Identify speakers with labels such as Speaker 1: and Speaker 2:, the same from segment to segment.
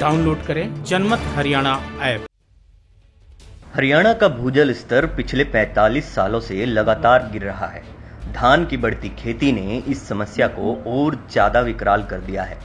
Speaker 1: Download करें जनमत Haryana app.
Speaker 2: Haryana का भूजल स्तर पिछले 45 सालों से लगातार गिर रहा है। धान की बढ़ती खेती ने इस समस्या को और ज्यादा विकराल कर दिया है।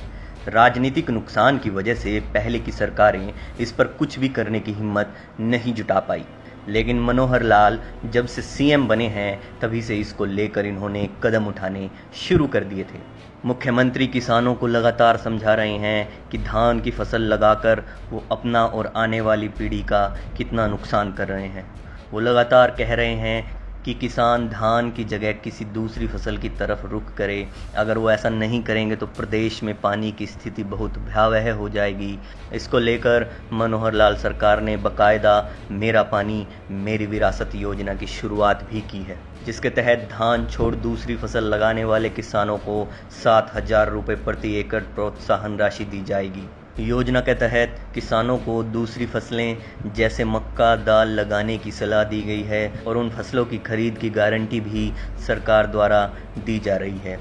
Speaker 2: राजनीतिक नुकसान की वजह से पहले की सरकारें इस पर कुछ भी करने की हिम्मत नहीं जुटा पाई, लेकिन मनोहर लाल जब से सीएम बने हैं तभी से इसको लेकर इन्होंने कदम उठाने शुरू कर दिए थे। मुख्यमंत्री किसानों को लगातार समझा रहे हैं कि धान की फसल लगाकर वो अपना और आने वाली पीढ़ी का कितना नुकसान कर रहे हैं। वो लगातार कह रहे हैं कि किसान धान की जगह किसी दूसरी फसल की तरफ रुख करे। अगर वो ऐसा नहीं करेंगे तो प्रदेश में पानी की स्थिति बहुत भयावह हो जाएगी। इसको लेकर मनोहर लाल सरकार ने बाकायदा मेरा पानी मेरी विरासत योजना की शुरुआत भी की है, जिसके तहत धान छोड़ दूसरी फसल लगाने वाले किसानों को 7,000 रुपये प्रति एकड़ प्रोत्साहन राशि दी जाएगी। योजना के तहत किसानों को दूसरी फसलें जैसे मक्का, दाल लगाने की सलाह दी गई है और उन फसलों की खरीद की गारंटी भी सरकार द्वारा दी जा रही है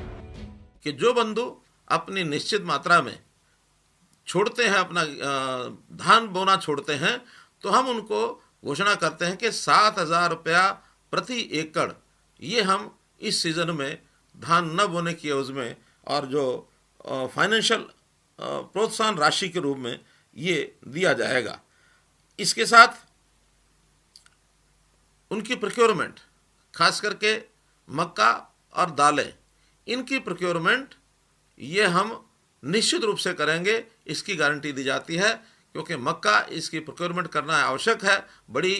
Speaker 3: कि जो बंधु अपनी निश्चित मात्रा में छोड़ते हैं, अपना धान बोना छोड़ते हैं, तो हम उनको घोषणा करते हैं कि 7,000 रुपया प्रति एकड़ ये हम इस सीजन में धान न बोने की एवज में और जो फाइनेंशियल प्रोत्साहन राशि के रूप में ये दिया जाएगा। इसके साथ उनकी प्रोक्योरमेंट, खास करके मक्का और दालें, इनकी प्रोक्योरमेंट ये हम निश्चित रूप से करेंगे, इसकी गारंटी दी जाती है, क्योंकि मक्का इसकी प्रोक्योरमेंट करना आवश्यक है, बड़ी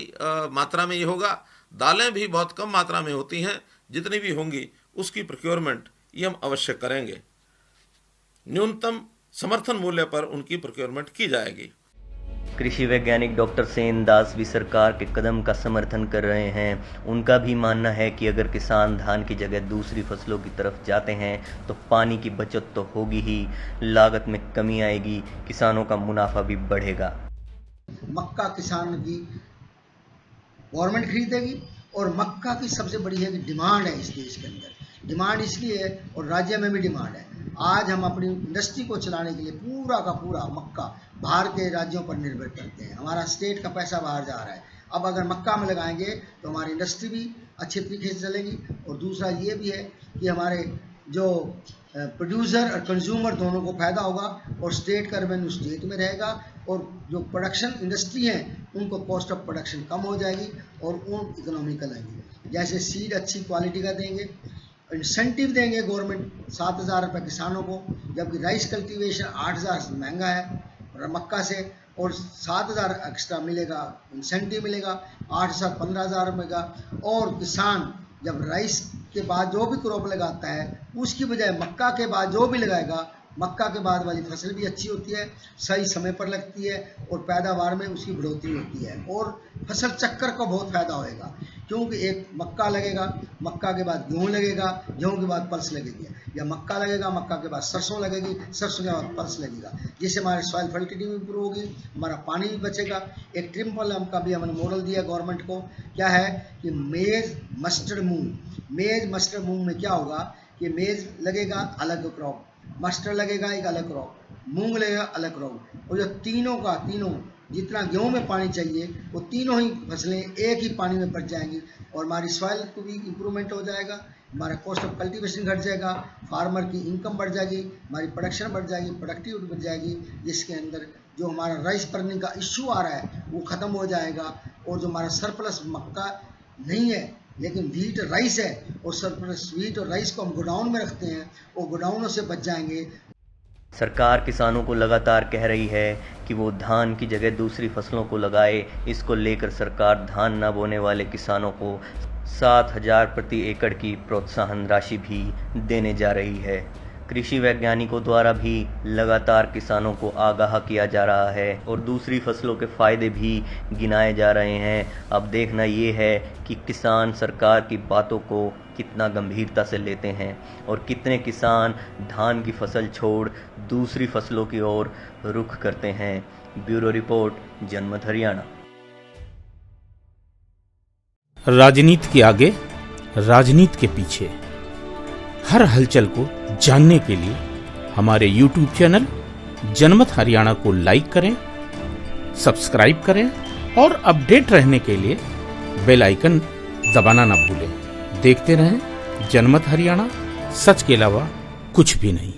Speaker 3: मात्रा में ये होगा। दालें भी बहुत कम मात्रा में होती हैं, जितनी भी होंगी उसकी प्रोक्योरमेंट ये हम अवश्य करेंगे। न्यूनतम समर्थन मूल्य पर उनकी प्रोक्योरमेंट की जाएगी।
Speaker 2: कृषि वैज्ञानिक डॉक्टर सेन दास भी सरकार के कदम का समर्थन कर रहे हैं। उनका भी मानना है कि अगर किसान धान की जगह दूसरी फसलों की तरफ जाते हैं तो पानी की बचत तो होगी ही, लागत में कमी आएगी, किसानों का मुनाफा भी बढ़ेगा।
Speaker 4: मक्का किसान की गवर्नमेंट खरीदेगी और मक्का की सबसे बड़ी है कि डिमांड है इस देश के अंदर। डिमांड इसलिए है और राज्य में भी डिमांड है। आज हम अपनी इंडस्ट्री को चलाने के लिए पूरा का पूरा मक्का बाहर के राज्यों पर निर्भर करते हैं। हमारा स्टेट का पैसा बाहर जा रहा है। अब अगर मक्का में लगाएंगे तो हमारी इंडस्ट्री भी अच्छे तरीके से चलेगी और दूसरा ये भी है कि हमारे जो प्रोड्यूसर और कंज्यूमर दोनों को फायदा होगा और स्टेट का रेवेन्यू स्टेट में रहेगा और जो प्रोडक्शन इंडस्ट्री है उनको कॉस्ट ऑफ प्रोडक्शन कम हो जाएगी और उन इकोनॉमिकल आएंगे। जैसे सीड अच्छी क्वालिटी का देंगे, इंसेंटिव देंगे गवर्नमेंट 7,000 रुपये किसानों को, जबकि राइस कल्टीवेशन 8,000 से महंगा है और मक्का से, और 7,000 एक्स्ट्रा मिलेगा, इंसेंटिव मिलेगा, 8,000 15,000 मिलेगा। और किसान जब राइस के बाद जो भी क्रॉप लगाता है उसकी बजाय मक्का के बाद जो भी लगाएगा, मक्का के बाद वाली फसल भी अच्छी होती है, सही समय पर लगती है और पैदावार में उसकी बढ़ोतरी होती है और फसल चक्कर का बहुत फायदा होएगा। क्योंकि एक मक्का लगेगा, मक्का के बाद गेहूँ लगेगा, गेहूँ के बाद पल्स लगेगी, या मक्का लगेगा, मक्का के बाद सरसों लगेगी, सरसों के बाद पल्स लगेगा, जिससे हमारे सॉइल फर्टिलिटी भी इंप्रूव होगी, हमारा पानी भी बचेगा। एक ट्रिपल एम का भी हमने मॉडल दिया गवर्नमेंट को। क्या है कि मेज मस्टर्ड मूंग में क्या होगा कि मेज लगेगा अलग क्रॉप, मस्टर्ड लगेगा एक अलग क्रॉप, मूंग लगेगा अलग क्रॉप, और जो तीनों जितना गेहूं में पानी चाहिए वो तीनों ही फसलें एक ही पानी में बच जाएंगी और हमारी सॉइल को भी इम्प्रूवमेंट हो जाएगा, हमारा कॉस्ट ऑफ कल्टीवेशन घट जाएगा, फार्मर की इनकम बढ़ जाएगी, हमारी प्रोडक्शन बढ़ जाएगी, प्रोडक्टिविटी बढ़ जाएगी, जिसके अंदर जो हमारा राइस बर्निंग का इश्यू आ रहा है वो ख़त्म हो जाएगा। और जो हमारा सरप्लस मक्का नहीं है लेकिन व्हीट राइस है और सरप्लस व्हीट और राइस को हम गोडाउन में रखते हैं, वो गोडाउनों से बच जाएंगे।
Speaker 2: सरकार किसानों को लगातार कह रही है कि वो धान की जगह दूसरी फसलों को लगाए। इसको लेकर सरकार धान न बोने वाले किसानों को 7,000 प्रति एकड़ की प्रोत्साहन राशि भी देने जा रही है। कृषि वैज्ञानिकों द्वारा भी लगातार किसानों को आगाह किया जा रहा है और दूसरी फसलों के फायदे भी गिनाए जा रहे हैं। अब देखना ये है कि किसान सरकार की बातों को कितना गंभीरता से लेते हैं और कितने किसान धान की फसल छोड़ दूसरी फसलों की ओर रुख करते हैं। ब्यूरो रिपोर्ट, जनमत हरियाणा।
Speaker 1: राजनीति के आगे, राजनीति के पीछे, हर हलचल को जानने के लिए हमारे YouTube चैनल जनमत हरियाणा को लाइक करें, सब्सक्राइब करें और अपडेट रहने के लिए बेल आइकन दबाना ना भूलें। देखते रहें जनमत हरियाणा, सच के अलावा कुछ भी नहीं।